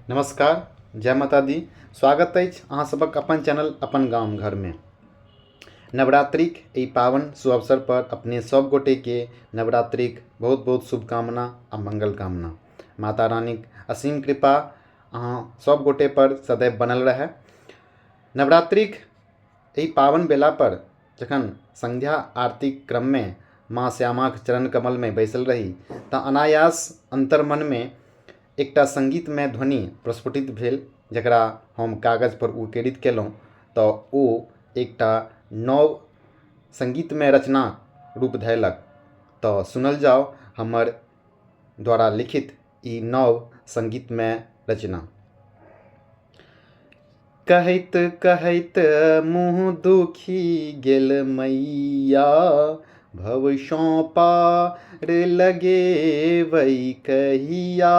नमस्कार, जय माता दी। स्वागत अछि अहाँ सबक अपन चैनल अपन गाम घर में। नवरात्रिक एहि पावन सुअवसर पर अपने सब गोटे के नवरात्रिक बहुत बहुत शुभकामना आ मंगल कामना। माता रानीक असीम कृपा अहाँ सब गोटे पर सदैव बनल रहे। नवरात्रिक एहि पावन बेला पर जखन संध्या आरती क्रम में माँ श्यामाक चरण कमल में बैसल रही तऽ अनायास अंतर्मन में एकटा संगीतमय ध्वनि प्रस्फुटित भेल, जकरा हम कागज पर उकेरित केलहुँ तऽ ओ एकटा नव संगीतमय रचना रूप धयलक। तऽ सुनल जाओ हमर द्वारा लिखित ई नव संगीतमय रचना। कहैत कहैत मुँह दुखी गेल मैया, भवसँ पार लगेबै कहिया।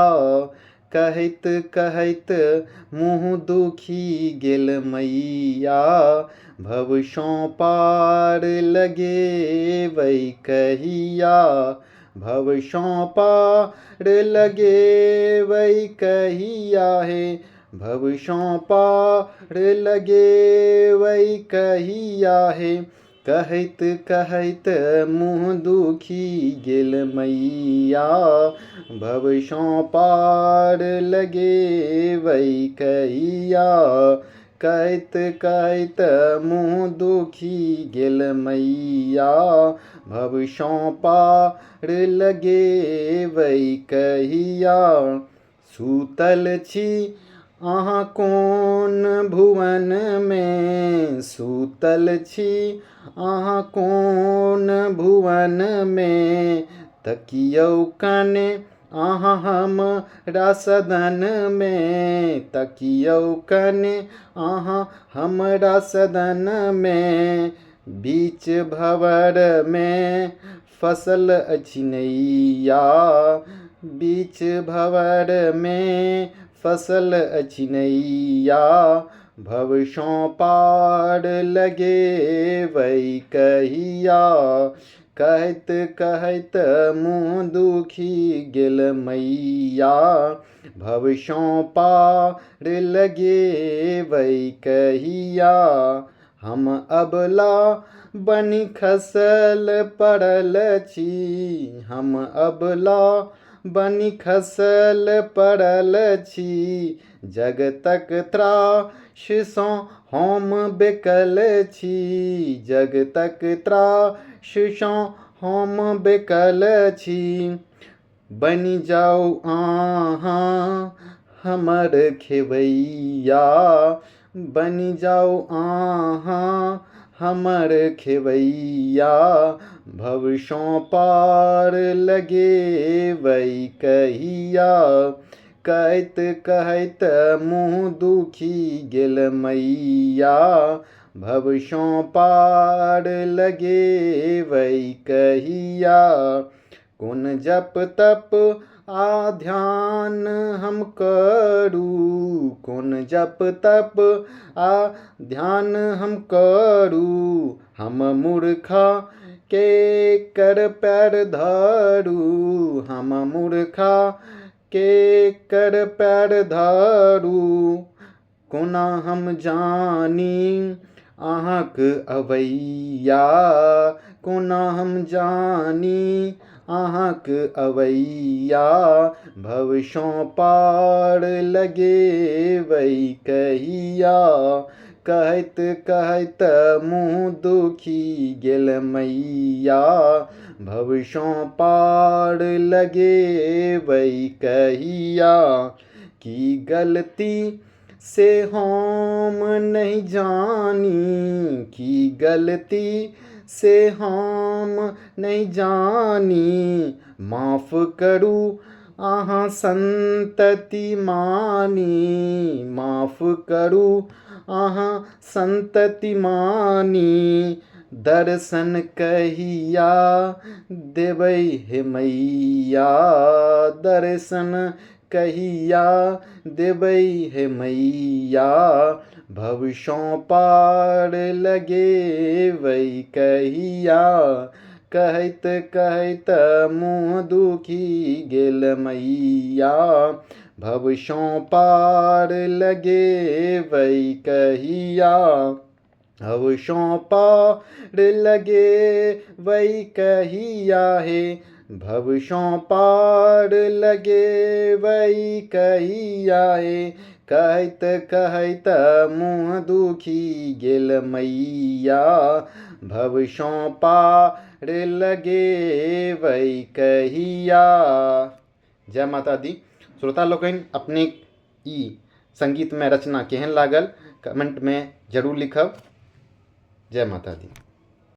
कहैत कहैत मुँह दुखी गेल मैया, भवसँ पार लगेबै कहिया। भवसँ पार लगेबै कहिया हे, भवसँ पार लगेबै कहिया हे। कहैत कहैत मुँह दुखी गेल मैया, भवसँ पार लगेबै कहिया। कहैत कहैत मुँह दुखी गेल मैया, भवसँ पार लगेबै कहिया। सुतल छी अहाँ कोन भुवन में, सुतल छी अहाँ कोन भुवन में। तकियौ कने अहाँ हमरा सदन में, तकियौ कने अहाँ हमरा सदन में। बीच भंवर में फसल अछि नैया, बीच भंवर में फसल अछि नैया। भवसँ पार लगेबै कहिया। कहैत कहैत मुँह दुखी गेल मैया, भवसँ पार लगेबै कहिया। हम अबला बनि खसल पड़ल छी, हम अबला बनि खसल पड़ल छी। जगतक त्राससँ हम बेकल छी, जगतक त्राससँ हम बेकल छी। बनि जाउ अहाँ हमर खेवैया, बनि जाउ अहाँ हमर खेवैया। भवसँ पार लगेबै कहिया। कहैत कहैत मुँह दुखी गेल मैया, भवसँ पार लगेबै कहिया। कोन जप तप आ ध्यान हम करू, कोन जप तप आ ध्यान हम करू। हम मूर्खा के कर पैर धरू, हम मूर्खा के कर पैर धरू। कोना हम जानी अहाँक अबैया, कोना हम जानी अहाँक अबैया। भवसँ पार लगेबै कहिया। कहैत कहैत मुँह दुखी गेल मैया, भवसँ पार लगेबै कहिया। की गलती से हम नहीं जानी, की गलती से हम नहीं जानी। माफ करू अहाँ संतति मानी, माफ करू अहाँ संतति मानी। दर्शन कहिया देबै हे मैया, दर्शन कहिया देबै हे मैया। भवसँ पार लगेबै कहिया। कहैत कहैत मुँह दुखी गेल मैया, भवसों पार लगे वही कहिया, भवसों पार लगे वही कहिया हे, भवसों पार लगे वही कहिया हे। कहत कहत मुँह दुखी गेल मैया, भवसों पार लगे वही कहिया। जय माता दी। श्रोता लोकनि अपने ई संगीत में रचना केहन लागल कमेंट में जरूर लिखब। जय माता दी।